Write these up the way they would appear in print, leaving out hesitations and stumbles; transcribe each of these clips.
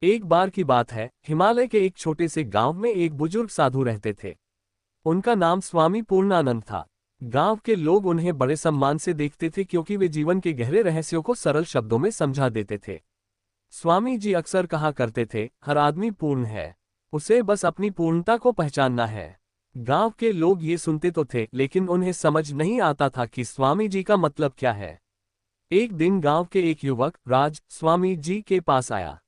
एक बार की बात है, हिमालय के एक छोटे से गांव में एक बुजुर्ग साधु रहते थे। उनका नाम स्वामी पूर्णानंद था। गांव के लोग उन्हें बड़े सम्मान से देखते थे क्योंकि वे जीवन के गहरे रहस्यों को सरल शब्दों में समझा देते थे। स्वामी जी अक्सर कहा करते थे, हर आदमी पूर्ण है, उसे बस अपनी पूर्णता को पहचानना है। गांव के लोग ये सुनते तो थे, लेकिन उन्हें समझ नहीं आता था कि स्वामी जी का मतलब क्या है। एक दिन गांव के एक युवक राज स्वामी जी के पास आया।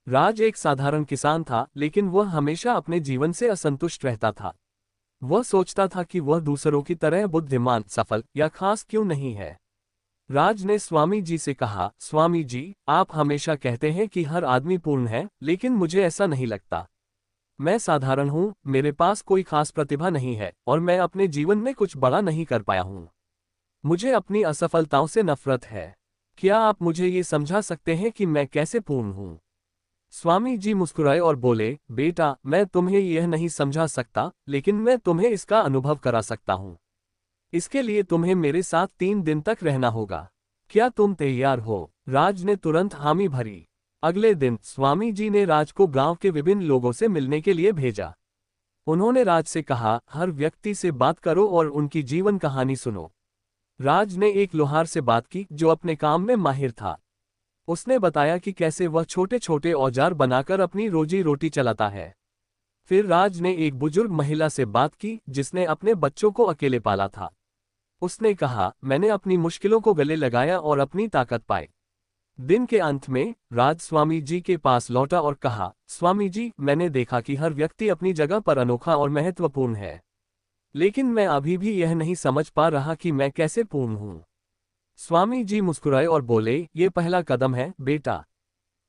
राज एक साधारण किसान था, लेकिन वह हमेशा अपने जीवन से असंतुष्ट रहता था। वह सोचता था कि वह दूसरों की तरह बुद्धिमान, सफल या खास क्यों नहीं है। राज ने स्वामी जी से कहा, स्वामी जी, आप हमेशा कहते हैं कि हर आदमी पूर्ण है, लेकिन मुझे ऐसा नहीं लगता। मैं साधारण हूँ, मेरे पास कोई खास प्रतिभा नहीं है और मैं अपने जीवन में कुछ बड़ा नहीं कर पाया हूँ। मुझे अपनी असफलताओं से नफरत है। क्या आप मुझे ये समझा सकते हैं कि मैं कैसे पूर्ण हूँ? स्वामी जी मुस्कुराए और बोले, बेटा, मैं तुम्हें यह नहीं समझा सकता, लेकिन मैं तुम्हें इसका अनुभव करा सकता हूँ। इसके लिए तुम्हें मेरे साथ 3 दिन तक रहना होगा। क्या तुम तैयार हो? राज ने तुरंत हामी भरी। अगले दिन स्वामी जी ने राज को गांव के विभिन्न लोगों से मिलने के लिए भेजा। उन्होंने राज से कहा, हर व्यक्ति से बात करो और उनकी जीवन कहानी सुनो। राज ने एक लोहार से बात की जो अपने काम में माहिर था। उसने बताया कि कैसे वह छोटे छोटे औजार बनाकर अपनी रोजी रोटी चलाता है। फिर राज ने एक बुजुर्ग महिला से बात की जिसने अपने बच्चों को अकेले पाला था। उसने कहा, मैंने अपनी मुश्किलों को गले लगाया और अपनी ताकत पाई। दिन के अंत में राज स्वामी जी के पास लौटा और कहा, स्वामी जी, मैंने देखा कि हर व्यक्ति अपनी जगह पर अनोखा और महत्वपूर्ण है, लेकिन मैं अभी भी यह नहीं समझ पा रहा कि मैं कैसे पूर्ण हूँ। स्वामी जी मुस्कुराए और बोले, ये पहला कदम है बेटा।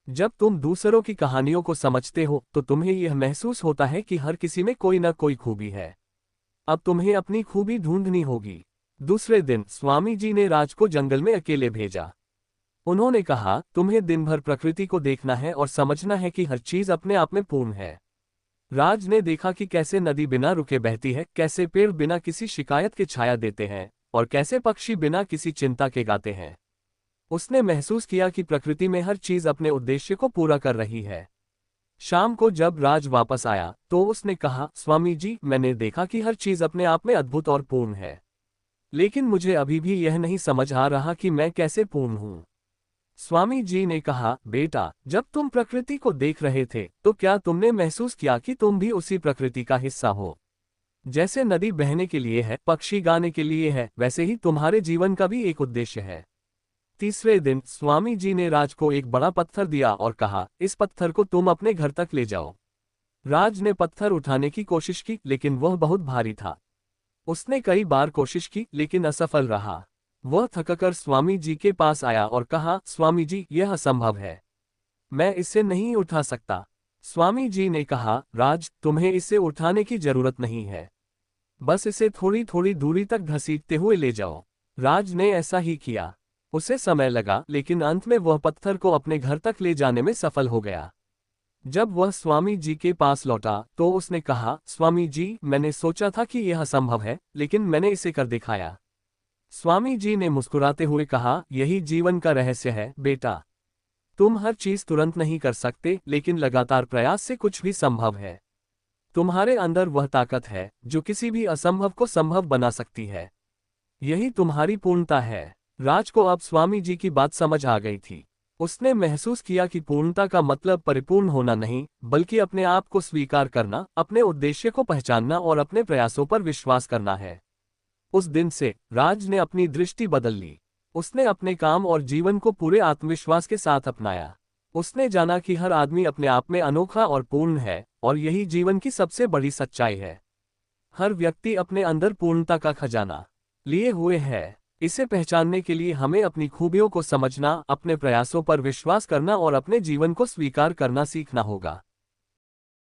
जब तुम दूसरों की कहानियों को समझते हो तो तुम्हें यह महसूस होता है कि हर किसी में कोई न कोई खूबी है। अब तुम्हें अपनी खूबी ढूंढनी होगी। दूसरे दिन स्वामी जी ने राज को जंगल में अकेले भेजा। उन्होंने कहा, तुम्हें दिन भर प्रकृति को देखना है और समझना है कि हर चीज अपने आप में पूर्ण है। राज ने देखा कि कैसे नदी बिना रुके बहती है, कैसे पेड़ बिना किसी शिकायत के छाया देते हैं और कैसे पक्षी बिना किसी चिंता के गाते हैं। उसने महसूस किया कि प्रकृति में हर चीज अपने उद्देश्य को पूरा कर रही है। शाम को जब राज वापस आया तो उसने कहा, स्वामी जी, मैंने देखा कि हर चीज अपने आप में अद्भुत और पूर्ण है, लेकिन मुझे अभी भी यह नहीं समझ आ रहा कि मैं कैसे पूर्ण हूँ। स्वामी जी ने कहा, बेटा, जब तुम प्रकृति को देख रहे थे तो क्या तुमने महसूस किया कि तुम भी उसी प्रकृति का हिस्सा हो? जैसे नदी बहने के लिए है, पक्षी गाने के लिए है, वैसे ही तुम्हारे जीवन का भी एक उद्देश्य है। तीसरे दिन स्वामी जी ने राज को एक बड़ा पत्थर दिया और कहा, इस पत्थर को तुम अपने घर तक ले जाओ। राज ने पत्थर उठाने की कोशिश की, लेकिन वह बहुत भारी था। उसने कई बार कोशिश की, लेकिन असफल रहा। वह थककर स्वामी जी के पास आया और कहा, स्वामी जी, यह असंभव है, मैं इसे नहीं उठा सकता। स्वामी जी ने कहा, राज, तुम्हें इसे उठाने की जरूरत नहीं है, बस इसे थोड़ी थोड़ी दूरी तक घसीटते हुए ले जाओ। राज ने ऐसा ही किया। उसे समय लगा, लेकिन अंत में वह पत्थर को अपने घर तक ले जाने में सफल हो गया। जब वह स्वामी जी के पास लौटा तो उसने कहा, स्वामी जी, मैंने सोचा था कि यह असंभव है, लेकिन मैंने इसे कर दिखाया। स्वामी जी ने मुस्कुराते हुए कहा, यही जीवन का रहस्य है बेटा। तुम हर चीज तुरंत नहीं कर सकते, लेकिन लगातार प्रयास से कुछ भी संभव है। तुम्हारे अंदर वह ताकत है जो किसी भी असंभव को संभव बना सकती है। यही तुम्हारी पूर्णता है। राज को अब स्वामी जी की बात समझ आ गई थी। उसने महसूस किया कि पूर्णता का मतलब परिपूर्ण होना नहीं, बल्कि अपने आप को स्वीकार करना, अपने उद्देश्य को पहचानना और अपने प्रयासों पर विश्वास करना है। उस दिन से राज ने अपनी दृष्टि बदल ली। उसने अपने काम और जीवन को पूरे आत्मविश्वास के साथ अपनाया। उसने जाना कि हर आदमी अपने आप में अनोखा और पूर्ण है, और यही जीवन की सबसे बड़ी सच्चाई है। हर व्यक्ति अपने अंदर पूर्णता का खजाना लिए हुए है। इसे पहचानने के लिए हमें अपनी खूबियों को समझना, अपने प्रयासों पर विश्वास करना और अपने जीवन को स्वीकार करना सीखना होगा।